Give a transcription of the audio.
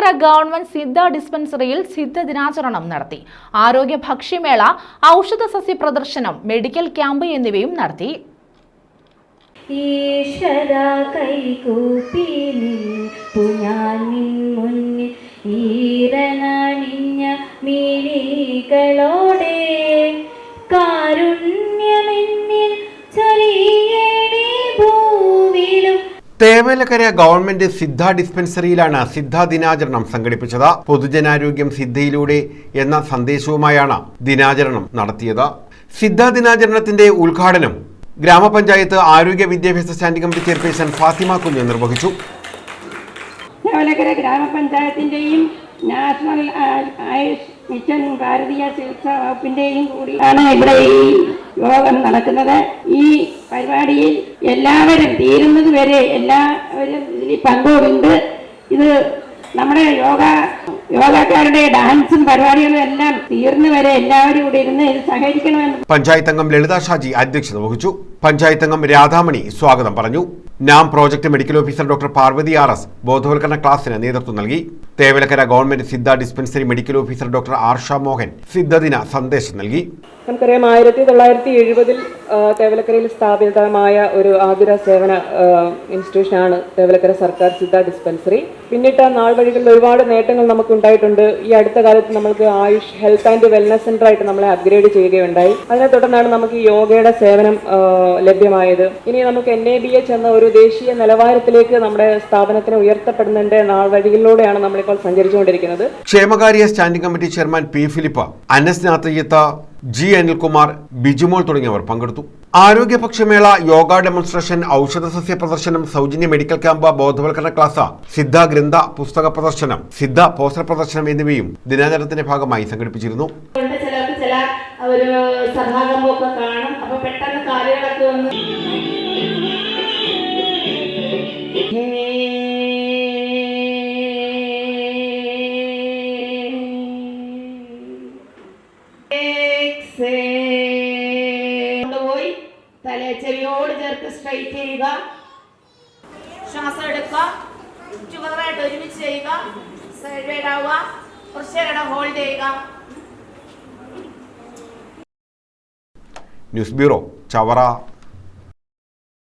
Thevalakkara government Siddha ഡിസ്പെൻസറിയിൽ Siddha ദിനാചരണം നടത്തി. ആരോഗ്യ ഭക്ഷ്യമേള, ഔഷധ സസ്യ പ്രദർശനം, മെഡിക്കൽ ക്യാമ്പ് എന്നിവയും നടത്തി. ഈശ്വരാ കൈകൂപ്പി നിൽപ്പു ഞാൻ നിൻ മുന്നിൽ ഈറനണിഞ്ഞ മിഴികളോടെ കാരുണ്യമെന്നിൽ ചൊരിയണേ ഭൂവിലും. തേവലക്കര ഗവൺമെന്റ് സിദ്ധ ഡിസ്പെൻസറിയിലാണ് സിദ്ധ ദിനാചരണം സംഘടിപ്പിച്ചത്. പൊതുജനാരോഗ്യം സിദ്ധയിലൂടെ എന്ന സന്ദേശവുമായാണ് ദിനാചരണം നടത്തിയത്. സിദ്ധ ദിനാചരണത്തിന്റെ ഉദ്ഘാടനം ഗ്രാമപഞ്ചായത്ത് ആരോഗ്യ വിദ്യാഭ്യാസ സ്റ്റാൻഡിംഗ് കമ്മിറ്റി ചെയർപേഴ്സൺ ഫാത്തിമ കുഞ്ഞ് നിർവഹിച്ചു. തേവലക്കര ഗ്രാമപഞ്ചായത്തിന്റെയും നാഷണൽ ആയുഷ് മിഷൻ ഭാരതീയ ചികിത്സാ വകുപ്പിന്റെയും കൂടിയാണ് ഇവിടെ ഈ യോഗം നടക്കുന്നത്. ഈ പരിപാടിയിൽ എല്ലാവരും തീരുന്നത് വരെ എല്ലാവരും ഇതിൽ പങ്കുകൊണ്ട് ഇത് നമ്മുടെ യോഗക്കാരുടെ ഡാൻസും പരിപാടികളും എല്ലാം തീർന്നുവരെ എല്ലാവരും ഇവിടെ ഇരുന്ന് ഇത് സഹകരിക്കണമെന്ന് പഞ്ചായത്ത് അംഗം ലളിത ഷാജി അധ്യക്ഷത വഹിച്ചു. പഞ്ചായത്ത് അംഗം രാധാമണി സ്വാഗതം പറഞ്ഞു. നാം project medical officer doctor Parvathy RS ബോധവൽക്കരണ ക്ലാസിന് നേതൃത്വം നൽകി. Thevalakkara government Siddha dispensary medical officer doctor Arsha Mohan സിദ്ധദിന സന്ദേശം നൽകി. നമുക്കറിയാം 1970 തേവലക്കരയിൽ സ്ഥാപിതമായ ഒരു ആതുര സേവന ഇൻസ്റ്റിറ്റ്യൂഷനാണ് തേവലക്കര സർക്കാർ സിദ്ധ ഡിസ്പെൻസറി. പിന്നിട്ട നാൾ വഴികളിൽ ഒരുപാട് നേട്ടങ്ങൾ നമുക്ക് ഉണ്ടായിട്ടുണ്ട്. ഈ അടുത്ത കാലത്ത് നമുക്ക് Ayush health and wellness centre ആയിട്ട് നമ്മളെ അപ്ഗ്രേഡ് ചെയ്യുകയുണ്ടായി. അതിനെ തുടർന്നാണ് നമുക്ക് ഈ യോഗയുടെ സേവനം ലഭ്യമായത്. ഇനി നമുക്ക് NABH എന്ന ഒരു ദേശീയ നിലവാരത്തിലേക്ക് നമ്മുടെ സ്ഥാപനത്തിന് ഉയർത്തപ്പെടുന്നതിന്റെ നാൾ വഴികളിലൂടെയാണ് നമ്മളിപ്പോൾ സഞ്ചരിച്ചുകൊണ്ടിരിക്കുന്നത്. ക്ഷേമകാര്യ standing committee chairman P. Philip, Anas Nathayyath, G. Anilkumar, Bijumol തുടങ്ങിയവർ പങ്കെടുത്തു. ആരോഗ്യ ഭക്ഷ്യമേള, യോഗ ഡെമോൺസ്ട്രേഷൻ, ഔഷധ സസ്യ പ്രദർശനം, സൗജന്യ മെഡിക്കൽ ക്യാമ്പ്, ബോധവൽക്കരണ ക്ലാസ്, സിദ്ധ ഗ്രന്ഥ പുസ്തക പ്രദർശനം, സിദ്ധ പോസ്റ്റർ പ്രദർശനം എന്നിവയും ദിനാചരണത്തിന്റെ ഭാഗമായി സംഘടിപ്പിച്ചിരുന്നു. ചില ഒരു സഭാകമ്പൊക്കെ കാണും. അപ്പൊ പെട്ടെന്ന് കാര്യങ്ങളൊക്കെ ഒന്ന് കൊണ്ടുപോയി ചെവിയോട് ചേർത്ത് സ്ട്രൈറ്റ് ചെയ്യുക. ശ്വാസം എടുക്കുക, ചുവറായിട്ട് ഒരുമിച്ച് ചെയ്യുക, സൈഡ് ആവുക, കുറച്ച് നേരം ഹോൾഡ് ചെയ്യുക. News bureau, Chavara.